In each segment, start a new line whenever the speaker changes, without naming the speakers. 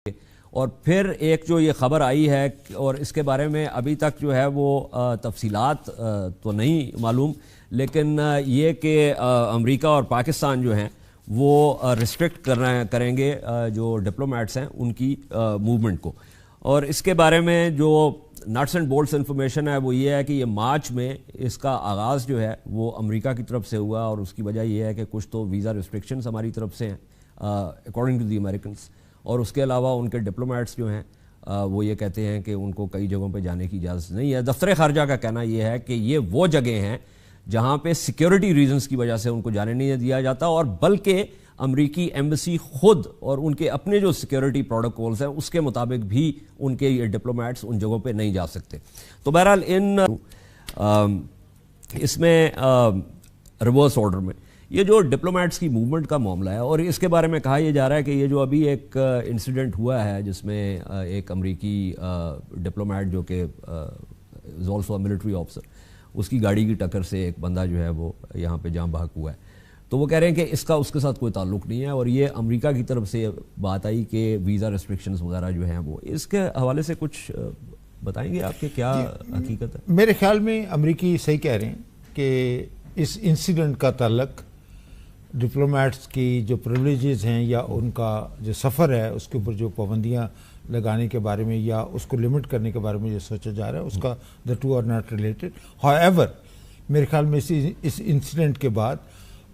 اور پھر ایک جو یہ خبر آئی ہے اور اس کے بارے میں ابھی تک جو ہے وہ تفصیلات تو نہیں معلوم، لیکن یہ کہ امریکہ اور پاکستان جو ہیں وہ ریسٹرکٹ کریں گے جو ڈپلومیٹس ہیں ان کی موومنٹ کو. اور اس کے بارے میں جو نٹس اینڈ بولٹس انفارمیشن ہے وہ یہ ہے کہ یہ مارچ میں اس کا آغاز جو ہے وہ امریکہ کی طرف سے ہوا، اور اس کی وجہ یہ ہے کہ کچھ تو ویزا ریسٹرکشنز ہماری طرف سے ہیں اکارڈنگ ٹو دی امریکنس، اور اس کے علاوہ ان کے ڈپلومیٹس جو ہیں وہ یہ کہتے ہیں کہ ان کو کئی جگہوں پہ جانے کی اجازت نہیں ہے. دفتر خارجہ کا کہنا یہ ہے کہ یہ وہ جگہ ہیں جہاں پہ سیکیورٹی ریزنز کی وجہ سے ان کو جانے نہیں دیا جاتا، اور بلکہ امریکی ایمبیسی خود اور ان کے اپنے جو سیکیورٹی پروٹوکولز ہیں اس کے مطابق بھی ان کے یہ ڈپلومیٹس ان جگہوں پہ نہیں جا سکتے. تو بہرحال اس میں ریورس آرڈر میں یہ جو ڈپلومیٹس کی موومنٹ کا معاملہ ہے، اور اس کے بارے میں کہا یہ جا رہا ہے کہ یہ جو ابھی ایک انسیڈنٹ ہوا ہے جس میں ایک امریکی ڈپلومیٹ جو کہ is also a military officer, اس کی گاڑی کی ٹکر سے ایک بندہ جو ہے وہ یہاں پہ جاں بحق ہوا ہے. تو وہ کہہ رہے ہیں کہ اس کا اس کے ساتھ کوئی تعلق نہیں ہے، اور یہ امریکہ کی طرف سے بات آئی کہ ویزا ریسٹرکشنز وغیرہ جو ہیں وہ اس کے حوالے سے کچھ بتائیں گے آپ کہ کیا حقیقت ہے؟
میرے خیال میں امریکی صحیح کہہ رہے ہیں کہ اس انسیڈنٹ کا تعلق ڈپلومیٹس کی جو پریولیجز ہیں یا ان کا جو سفر ہے اس کے اوپر جو پابندیاں لگانے کے بارے میں یا اس کو لمٹ کرنے کے بارے میں جو سوچا جا رہا ہے اس کا the two are not related. However میرے خیال میں اس انسیڈنٹ کے بعد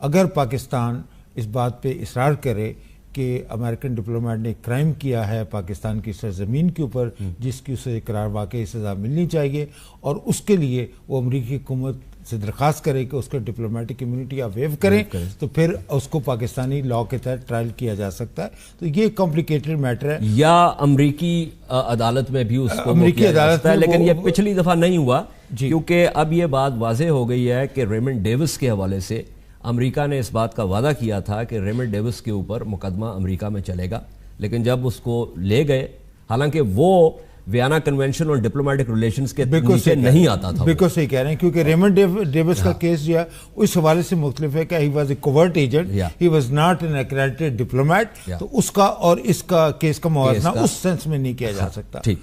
اگر پاکستان اس بات پہ اصرار کرے کہ امریکن ڈپلومیٹ نے کرائم کیا ہے پاکستان کی سرزمین کے اوپر جس کی اسے اقرار واقعی سزا ملنی چاہیے، اور اس کے لیے وہ امریکی حکومت سے درخواست کرے کہ اس کا ڈپلومیٹک امیونٹی آپ ویو کریں، تو پھر اس کو پاکستانی لاء کے تحت ٹرائل کیا جا سکتا ہے. تو یہ کمپلیکیٹڈ میٹر ہے،
یا امریکی عدالت میں بھی اس کو امریکی عدالت ہے، لیکن یہ پچھلی دفعہ نہیں ہوا کیونکہ اب یہ بات واضح ہو گئی ہے کہ ریمنڈ ڈیوس کے حوالے سے امریکہ نے اس بات کا وعدہ کیا تھا کہ ریمنڈ ڈیوس کے اوپر مقدمہ امریکہ میں چلے گا، لیکن جب اس کو لے گئے، حالانکہ وہ ویانا کنونشن اور ڈپلومیٹک ریلیشنز کے نیچے نہیں آتا تھا.
بالکل صحیح کہہ رہے ہیں، کیونکہ ریمنڈ ڈیوس کا کیس جو ہے اس حوالے سے مختلف ہے کہ he was a covert agent, he was not an accredited diplomat, تو اس کا اور اس کا کیس کا موازنہ اس سینس میں نہیں کیا جا سکتا.
ٹھیک،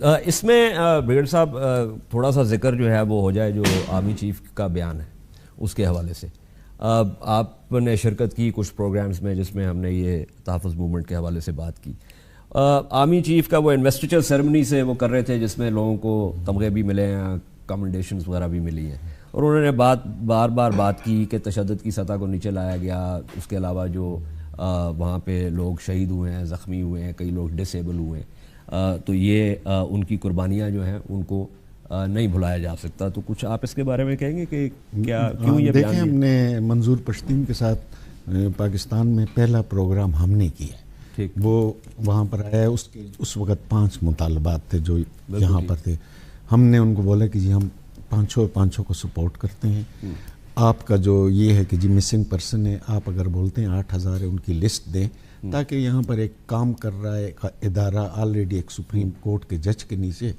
اس میں بریگیڈ صاحب تھوڑا سا ذکر جو ہے وہ ہو جائے جو آرمی چیف کا بیان ہے اس کے حوالے سے. آپ نے شرکت کی کچھ پروگرامز میں جس میں ہم نے یہ تحفظ موومنٹ کے حوالے سے بات کی. آرمی چیف کا وہ انویسٹیچر سیرمنی سے وہ کر رہے تھے جس میں لوگوں کو تمغے بھی ملے ہیں، کمنڈیشنز وغیرہ بھی ملی ہیں، اور انہوں نے بار بار بات کی کہ تشدد کی سطح کو نیچے لایا گیا. اس کے علاوہ جو وہاں پہ لوگ شہید ہوئے ہیں، زخمی ہوئے ہیں، کئی لوگ ڈس ایبل ہوئے ہیں، تو یہ ان کی قربانیاں جو ہیں ان کو نہیں بھلایا جا سکتا. تو کچھ آپ اس کے بارے میں کہیں گے کہ کیا کیوں یہ بیان؟
دیکھیں، ہم نے منظور پشتین کے ساتھ پاکستان میں پہلا پروگرام ہم نے کیا، وہ وہاں پر آیا ہے. اس وقت 5 مطالبات تھے جو یہاں پر تھے. ہم نے ان کو بولا کہ جی ہم پانچوں کو سپورٹ کرتے ہیں. آپ کا جو یہ ہے کہ جی مسنگ پرسن ہے، آپ اگر بولتے ہیں 8000 ہے ان کی لسٹ دیں، تاکہ یہاں پر ایک کام کر رہا ہے ادارہ آلریڈی ایک سپریم کورٹ کے جج کے نیچے،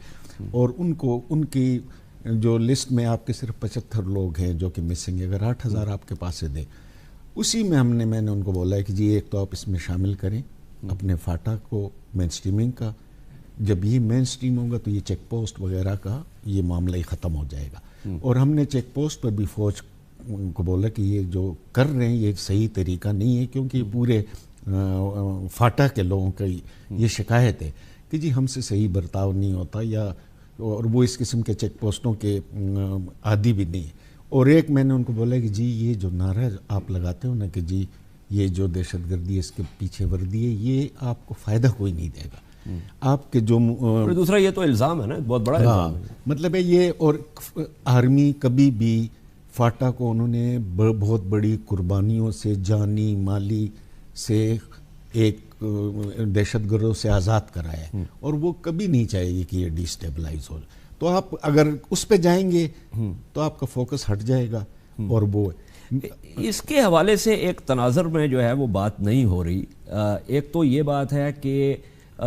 اور ان کی جو لسٹ میں آپ کے صرف 75 لوگ ہیں جو کہ مسنگ ہے، اگر 8000 آپ کے پاس سے دیں. اسی میں میں نے ان کو بولا ہے کہ جی ایک تو آپ اس میں شامل کریں اپنے فاٹا کو مین سٹریمنگ کا. جب یہ مین سٹریم ہوگا تو یہ چیک پوسٹ وغیرہ کا یہ معاملہ ہی ختم ہو جائے گا. اور ہم نے چیک پوسٹ پر بھی فوج کو بولا کہ یہ جو کر رہے ہیں یہ صحیح طریقہ نہیں ہے، کیونکہ یہ پورے فاٹا کے لوگوں کی یہ شکایت ہے کہ جی ہم سے صحیح برتاؤ نہیں ہوتا، اور وہ اس قسم کے چیک پوسٹوں کے عادی بھی نہیں ہے. اور ایک میں نے ان کو بولا کہ جی یہ جو نعرہ آپ لگاتے ہو نا کہ جی یہ جو دہشت گردی اس کے پیچھے وردی ہے، یہ آپ کو فائدہ کوئی نہیں دے گا. آپ کے جو
دوسرا یہ تو الزام ہے نا، بہت بڑا الزام ہے.
مطلب ہے یہ، اور آرمی کبھی بھی فاٹا کو انہوں نے بہت بڑی قربانیوں سے، جانی مالی سے، ایک دہشت گردوں سے آزاد کرایا ہے، اور وہ کبھی نہیں چاہے گی کہ یہ ڈی اسٹیبلائز ہو. تو آپ اگر اس پہ جائیں گے تو آپ کا فوکس ہٹ جائے گا. اور وہ
اس کے حوالے سے ایک تناظر میں جو ہے وہ بات نہیں ہو رہی. ایک تو یہ بات ہے کہ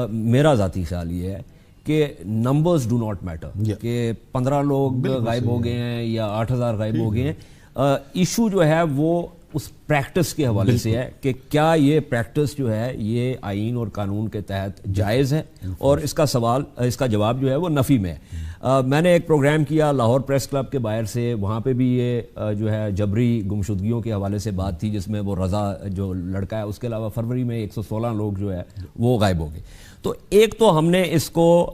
میرا ذاتی خیال یہ ہے کہ نمبرز ڈو ناٹ میٹر، کہ 15 لوگ غائب ہو گئے ہیں یا 8000 غائب ہو گئے ہیں. ایشو جو ہے وہ اس پریکٹس کے حوالے سے ہے کہ کیا یہ پریکٹس جو ہے یہ آئین اور قانون کے تحت جائز ہے، اور اس کا جواب جو ہے وہ نفی میں ہے۔ میں نے ایک پروگرام کیا لاہور پریس کلب کے باہر سے، وہاں پہ بھی یہ جو ہے جبری گمشدگیوں کے حوالے سے بات تھی، جس میں وہ رضا جو لڑکا ہے، اس کے علاوہ فروری میں 116 لوگ جو ہے وہ غائب ہو گئے۔ تو ایک تو ہم نے اس کو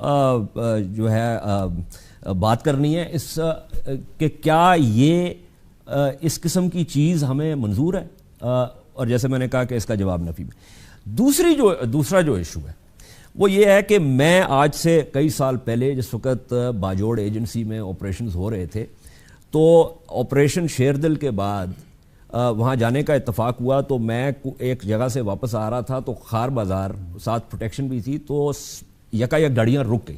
جو ہے بات کرنی ہے اس کہ کیا یہ اس قسم کی چیز ہمیں منظور ہے، اور جیسے میں نے کہا کہ اس کا جواب نفی میں۔ دوسرا جو ایشو ہے وہ یہ ہے کہ میں آج سے کئی سال پہلے جس وقت باجوڑ ایجنسی میں آپریشنز ہو رہے تھے، تو آپریشن شیردل کے بعد وہاں جانے کا اتفاق ہوا، تو میں ایک جگہ سے واپس آ رہا تھا، تو خار بازار ساتھ پروٹیکشن بھی تھی، تو یکایک گاڑیاں رک گئی،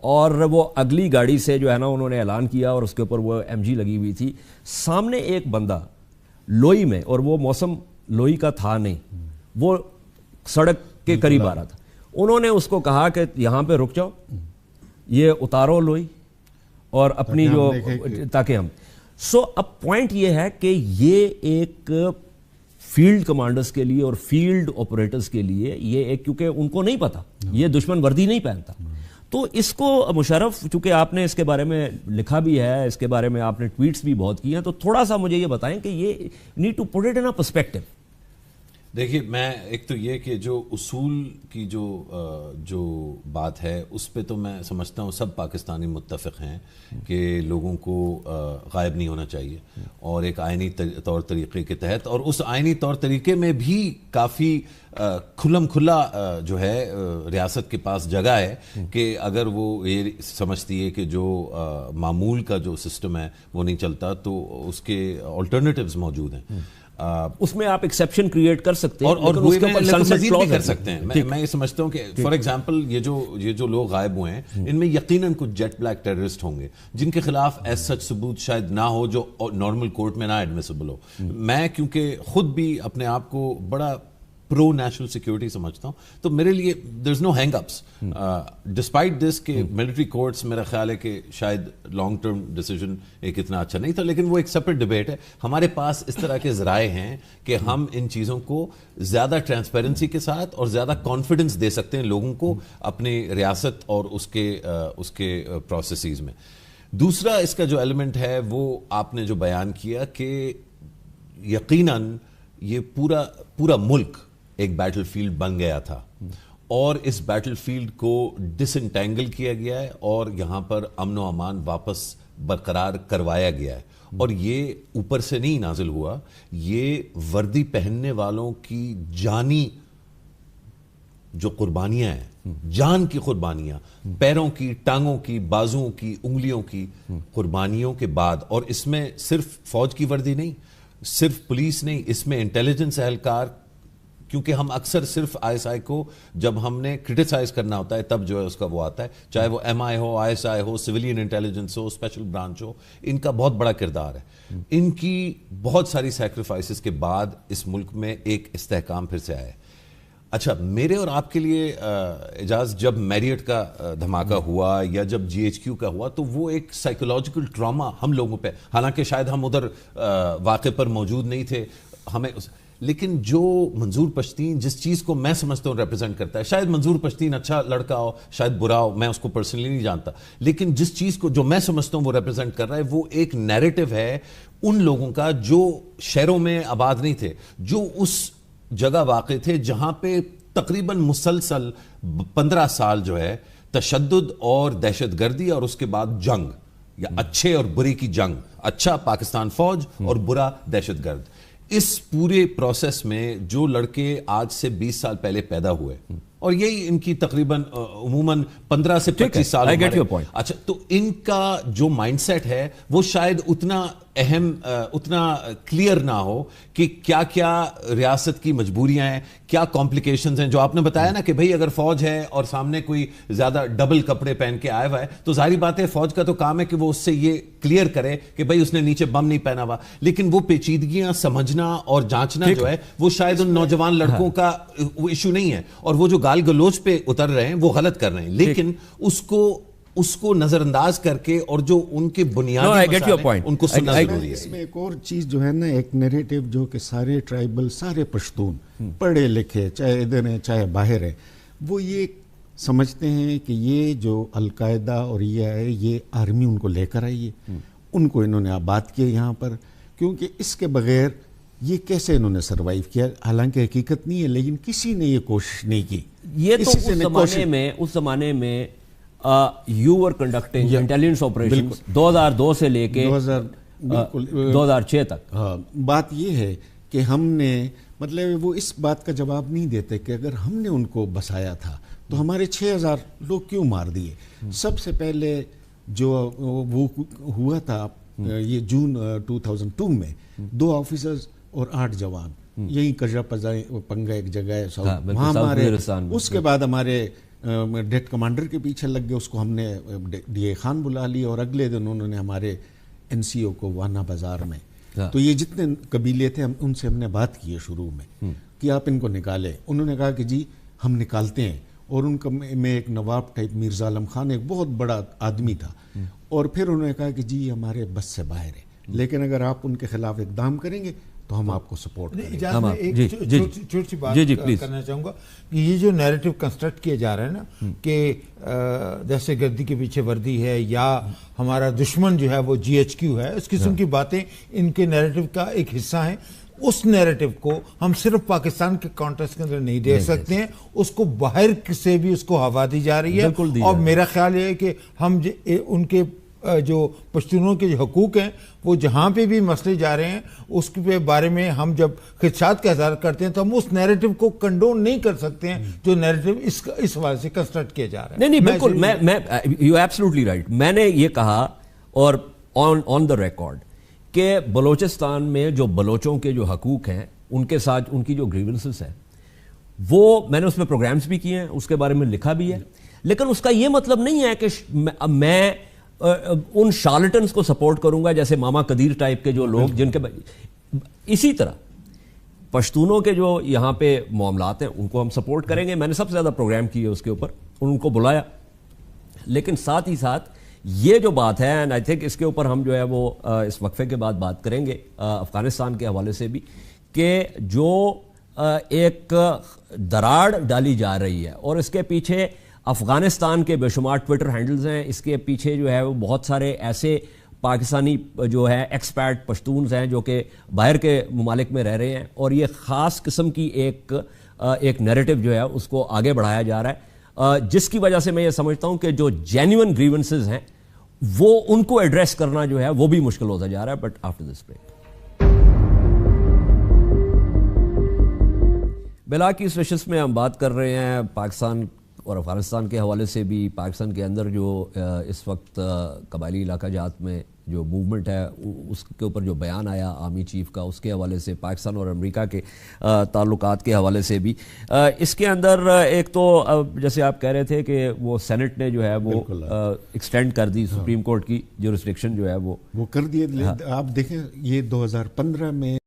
اور وہ اگلی گاڑی سے جو ہے نا انہوں نے اعلان کیا، اور اس کے اوپر وہ ایم جی لگی ہوئی تھی، سامنے ایک بندہ لوئی میں، اور وہ موسم لوئی کا تھا نہیں، وہ سڑک کے قریب آ رہا تھا، انہوں نے اس کو کہا کہ یہاں پہ رک جاؤ، یہ اتارو لوئی اور اپنی جو تاکہ ہم اب پوائنٹ یہ ہے کہ یہ ایک فیلڈ کمانڈرز کے لیے اور فیلڈ آپریٹرز کے لیے یہ ایک، کیونکہ ان کو نہیں پتا، یہ دشمن وردی نہیں پہنتا، تو اس کو مشرف، چونکہ آپ نے اس کے بارے میں لکھا بھی ہے، اس کے بارے میں آپ نے ٹویٹس بھی بہت کی ہیں، تو تھوڑا سا مجھے یہ بتائیں کہ یہ need to put it in a perspective.
دیکھیے، میں ایک تو یہ کہ جو اصول کی جو بات ہے اس پہ تو میں سمجھتا ہوں سب پاکستانی متفق ہیں کہ لوگوں کو غائب نہیں ہونا چاہیے، اور ایک آئینی طور طریقے کے تحت، اور اس آئینی طور طریقے میں بھی کافی کھلم کھلا جو ہے ریاست کے پاس جگہ ہے کہ اگر وہ یہ سمجھتی ہے کہ جو معمول کا جو سسٹم ہے وہ نہیں چلتا تو اس کے آلٹرنیٹیوز موجود ہیں،
اس میں آپ ایکسیپشن کریٹ کر سکتے ہیں،
اور مزید بھی کر سکتے ہیں۔ میں یہ سمجھتا ہوں کہ فار ایگزامپل یہ جو لوگ غائب ہوئے ہیں، ان میں یقیناً کچھ جیٹ بلیک ٹیررسٹ ہوں گے جن کے خلاف ایز سچ ثبوت شاید نہ ہو، جو نارمل کورٹ میں نہ ایڈمیسیبل ہو۔ میں کیونکہ خود بھی اپنے آپ کو بڑا پرو نیشنل سیکیورٹی سمجھتا ہوں، تو میرے لیے دیر از نو ہینگ اپس ڈسپائٹ دس کہ ملٹری کورٹس، میرا خیال ہے کہ شاید لانگ ٹرم ڈیسیجن ایک اتنا اچھا نہیں تھا، لیکن وہ ایک سیپریٹ ڈبیٹ ہے۔ ہمارے پاس اس طرح کے ذرائع ہیں کہ ہم ان چیزوں کو زیادہ ٹرانسپیرنسی کے ساتھ اور زیادہ کانفیڈنس دے سکتے ہیں لوگوں کو اپنی ریاست اور اس کے پروسیسز میں۔ دوسرا اس کا جو ایلیمنٹ ہے وہ آپ نے جو بیان کیا کہ یقیناً یہ پورا ملک ایک بیٹل فیلڈ بن گیا تھا، اور اس بیٹل فیلڈ کو ڈس انٹینگل کیا گیا ہے، اور یہاں پر امن و امان واپس برقرار کروایا گیا ہے، اور یہ اوپر سے نہیں نازل ہوا، یہ وردی پہننے والوں کی جانی جو قربانیاں ہیں، جان کی قربانیاں، پیروں کی، ٹانگوں کی، بازوؤں کی، انگلیوں کی قربانیوں کے بعد، اور اس میں صرف فوج کی وردی نہیں، صرف پولیس نہیں، اس میں انٹیلیجنس اہلکار، کیونکہ ہم اکثر صرف آئی ایس آئی کو جب ہم نے کرٹیسائز کرنا ہوتا ہے تب جو ہے اس کا وہ آتا ہے، چاہے وہ ایم آئی ہو، آئی ایس آئی ہو، سویلین انٹیلیجنس ہو، اسپیشل برانچ ہو، ان کا بہت بڑا کردار ہے۔ ان کی بہت ساری سیکریفائسز کے بعد اس ملک میں ایک استحکام پھر سے آیا ہے۔ اچھا، میرے اور آپ کے لیے اعجاز، جب میریٹ کا دھماکہ ہوا یا جب جی ایچ کیو کا ہوا، تو وہ ایک سائیکولوجیکل ٹراما ہم لوگوں پہ، حالانکہ شاید ہم ادھر واقع پر موجود نہیں تھے، ہمیں لیکن جو منظور پشتین جس چیز کو میں سمجھتا ہوں ریپرزینٹ کرتا ہے، شاید منظور پشتین اچھا لڑکا ہو، شاید برا ہو، میں اس کو پرسنلی نہیں جانتا، لیکن جس چیز کو جو میں سمجھتا ہوں وہ ریپرزینٹ کر رہا ہے، وہ ایک نیریٹو ہے ان لوگوں کا جو شہروں میں آباد نہیں تھے، جو اس جگہ واقع تھے جہاں پہ تقریباً مسلسل 15 سال جو ہے تشدد اور دہشت گردی، اور اس کے بعد جنگ، یا اچھے اور برے کی جنگ، اچھا پاکستان فوج اور برا دہشت گرد۔ اس پورے پروسیس میں جو لڑکے آج سے 20 سال پہلے پیدا ہوئے، اور یہی ان کی تقریباً عموماً 15 سے 25 سال، اچھا، تو ان کا جو مائنڈ سیٹ ہے وہ شاید اتنا اہم، اتنا کلیئر نہ ہو کہ کیا کیا ریاست کی مجبوریاں ہیں، کیا کمپلیکیشنز ہیں، جو آپ نے بتایا نا کہ بھئی اگر فوج ہے اور سامنے کوئی زیادہ ڈبل کپڑے پہن کے آیا ہوا ہے تو ظاہری بات ہے فوج کا تو کام ہے کہ وہ اس سے یہ کلیئر کرے کہ بھئی اس نے نیچے بم نہیں پہنا ہوا، لیکن وہ پیچیدگیاں سمجھنا اور جانچنا جو ہے وہ شاید ان نوجوان لڑکوں کا وہ ایشو نہیں ہے، اور وہ جو گال گلوچ پہ اتر رہے ہیں وہ غلط کر رہے ہیں، لیکن اس کو نظر انداز کر کے اور جو ان کے بنیادی مسائل ہیں ان کو سننا ضروری ہے.
اس میں ایک اور چیز جو ہے نا، ایک نیریٹو جو کہ سارے ٹرائبل، سارے پشتون پڑھے لکھے چاہے ادھر ہیں چاہے باہر ہیں، وہ یہ سمجھتے ہیں کہ یہ جو القاعدہ اور یہ ہے، یہ آرمی ان کو لے کر آئی ہے، ان کو انہوں نے آباد کیا یہاں پر، کیونکہ اس کے بغیر یہ کیسے انہوں نے سروائیو کیا. حالانکہ حقیقت نہیں ہے، لیکن کسی نے یہ کوشش نہیں کی.
یہ تو اس زمانے میں you were conducting intelligence operation 2002 سے لے کے 2006 تک.
بات یہ ہے کہ ہم نے مطلب وہ اس بات کا جواب نہیں دیتے کہ اگر ہم نے ان کو بسایا تھا تو ہمارے 6000 لوگ کیوں مار دیے. سب سے پہلے جو وہ ہوا تھا یہ جون 2002 میں 2 آفیسرز اور 8 جوان یہی کجرا پنگا ایک جگہ ہے وہاں مارے. اس کے بعد ہمارے ڈیٹ کمانڈر کے پیچھے لگ گئے، اس کو ہم نے ڈی اے خان بلا لیا، اور اگلے دن انہوں نے ہمارے این سی او کو وانا بازار میں. تو یہ جتنے قبیلے تھے ان سے ہم نے بات کی ہے شروع میں کہ آپ ان کو نکالیں. انہوں نے کہا کہ جی ہم نکالتے ہیں، اور ان کا میں ایک نواب ٹائپ مرزا عالم خان ایک بہت بڑا آدمی تھا، اور پھر انہوں نے کہا کہ جی یہ ہمارے بس سے باہر ہے، لیکن اگر آپ ان کے خلاف اقدام کریں گے تو ہم آپ کو سپورٹ کریں گے.
میں ایک چھوٹی سی بات کرنا چاہوں گا کہ یہ جو نیریٹو کنسٹرکٹ کیا جا رہا ہے نا کہ دہشت گردی کے پیچھے وردی ہے یا ہمارا دشمن جو ہے وہ GHQ ہے، اس قسم کی باتیں ان کے نیریٹو کا ایک حصہ ہیں. اس نیریٹو کو ہم صرف پاکستان کے کانٹیکسٹ کے اندر نہیں دے سکتے ہیں، اس کو باہر سے بھی اس کو ہوا دی جا رہی ہے. اور میرا خیال یہ ہے کہ ہم ان کے جو پشتونوں کے جو حقوق ہیں وہ جہاں پہ بھی مسئلے جا رہے ہیں اس کے بارے میں ہم جب خدشات کا اظہار کرتے ہیں تو ہم اس نیریٹو کو کنڈون نہیں کر سکتے ہیں جو نیریٹو اس حوالے سے کنسٹرکٹ کیا جا رہا ہے.
نہیں بالکل، میں یو ایبسلیوٹلی رائٹ. میں نے یہ کہا اور آن دا ریکارڈ کہ بلوچستان میں جو بلوچوں کے جو حقوق ہیں ان کے ساتھ ان کی جو گریونسز ہیں وہ میں نے اس میں پروگرامز بھی کیے ہیں، اس کے بارے میں لکھا بھی ہے، لیکن اس کا یہ مطلب نہیں ہے کہ میں ان شارلٹنز کو سپورٹ کروں گا جیسے ماما قدیر ٹائپ کے جو لوگ جن کے اسی طرح پشتونوں کے جو یہاں پہ معاملات ہیں ان کو ہم سپورٹ کریں گے. میں نے سب سے زیادہ پروگرام کیے اس کے اوپر، ان کو بلایا، لیکن ساتھ ہی ساتھ یہ جو بات ہے اینڈ آئی تھنک اس کے اوپر ہم جو ہے وہ اس وقفے کے بعد بات کریں گے افغانستان کے حوالے سے بھی، کہ جو ایک دراڑ ڈالی جا رہی ہے اور اس کے پیچھے افغانستان کے بے شمار ٹویٹر ہینڈلز ہیں، اس کے پیچھے جو ہے وہ بہت سارے ایسے پاکستانی جو ہے ایکسپیٹ پشتونز ہیں جو کہ باہر کے ممالک میں رہ رہے ہیں، اور یہ خاص قسم کی ایک نیریٹو جو ہے اس کو آگے بڑھایا جا رہا ہے، جس کی وجہ سے میں یہ سمجھتا ہوں کہ جو جینیون گریونسز ہیں وہ ان کو ایڈریس کرنا جو ہے وہ بھی مشکل ہوتا جا رہا ہے. بٹ آفٹر دس بریک بلا کی اس نشست میں ہم بات کر رہے ہیں پاکستان اور افغانستان کے حوالے سے بھی. پاکستان کے اندر جو اس وقت قبائلی علاقہ جات میں جو موومنٹ ہے اس کے اوپر جو بیان آیا آرمی چیف کا، اس کے حوالے سے پاکستان اور امریکہ کے تعلقات کے حوالے سے بھی اس کے اندر ایک تو جیسے آپ کہہ رہے تھے کہ وہ سینٹ نے جو ہے وہ ایکسٹینڈ کر دی سپریم کورٹ کی جورسڈکشن جو ہے وہ
کر دی. آپ دیکھیں یہ 2015 میں